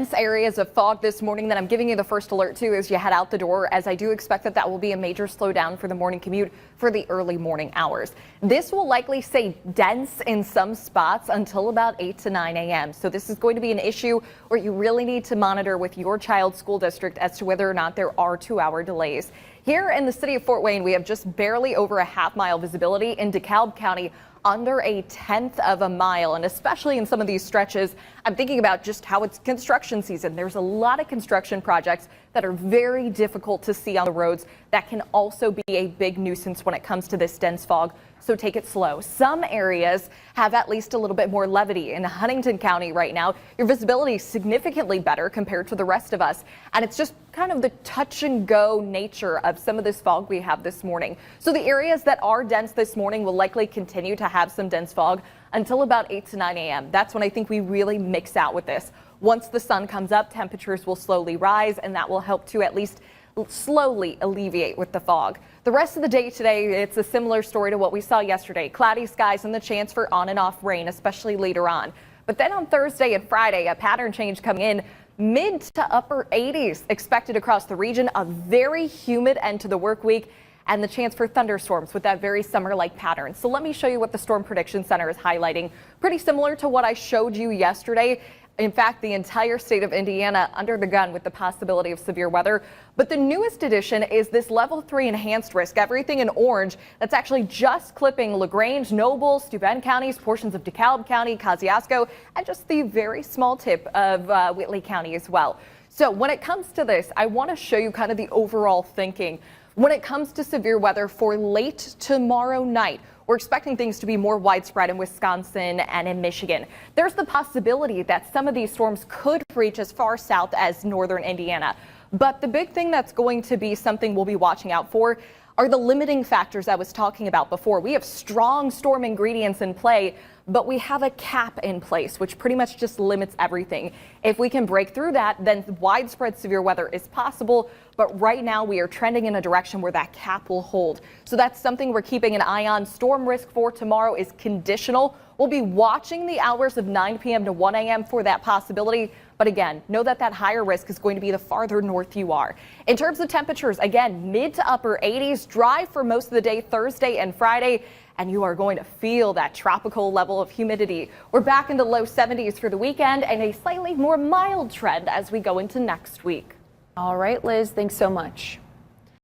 Areas of fog this morning that I'm giving you the first alert to as you head out the door, as I do expect that will be a major slowdown for the morning commute for the early morning hours. This will likely stay dense in some spots until about 8 to 9 a.m. So this is going to be an issue where you really need to monitor with your child's school district as to whether or not there are 2-hour delays. Here in the city of Fort Wayne, we have just barely over a half-mile visibility. In DeKalb County, under a 1/10 of a mile, and especially in some of these stretches, I'm thinking about just how it's construction season. There's a lot of construction projects that are very difficult to see on the roads. That can also be a big nuisance when it comes to this dense fog. So take it slow. Some areas have at least a little bit more levity. In Huntington County right now, your visibility is significantly better compared to the rest of us. And it's just kind of the touch and go nature of some of this fog we have this morning. So the areas that are dense this morning will likely continue to have some dense fog until about 8 to 9 a.m. That's when I think we really mix out with this. Once the sun comes up, temperatures will slowly rise, and that will help to at least slowly alleviate with the fog. The rest of the day today, it's a similar story to what we saw yesterday. Cloudy skies and the chance for on and off rain, especially later on. But then on Thursday and Friday, a pattern change coming in. Mid to upper 80s expected across the region, a very humid end to the work week, and the chance for thunderstorms with that very summer-like pattern. So let me show you what the Storm Prediction Center is highlighting. Pretty similar to what I showed you yesterday. In fact, the entire state of Indiana under the gun with the possibility of severe weather. But the newest addition is this level 3 enhanced risk, everything in orange. That's actually just clipping LaGrange, Noble, Steuben counties, portions of DeKalb County, Kosciuszko, and just the very small tip of Whitley County as well. So when it comes to this, I want to show you kind of the overall thinking. When it comes to severe weather for late tomorrow night, we're expecting things to be more widespread in Wisconsin and in Michigan. There's the possibility that some of these storms could reach as far south as northern Indiana. But the big thing that's going to be something we'll be watching out for are the limiting factors I was talking about before. We have strong storm ingredients in play, but we have a cap in place, which pretty much just limits everything. If we can break through that, then widespread severe weather is possible. But right now we are trending in a direction where that cap will hold. So that's something we're keeping an eye on. Storm risk for tomorrow is conditional. We'll be watching the hours of 9 p.m. to 1 a.m. for that possibility. But again, know that that higher risk is going to be the farther north you are. In terms of temperatures, again, mid to upper 80s, dry for most of the day Thursday and Friday. And you are going to feel that tropical level of humidity. We're back into low 70s for the weekend and a slightly more mild trend as we go into next week. All right, Liz, thanks so much.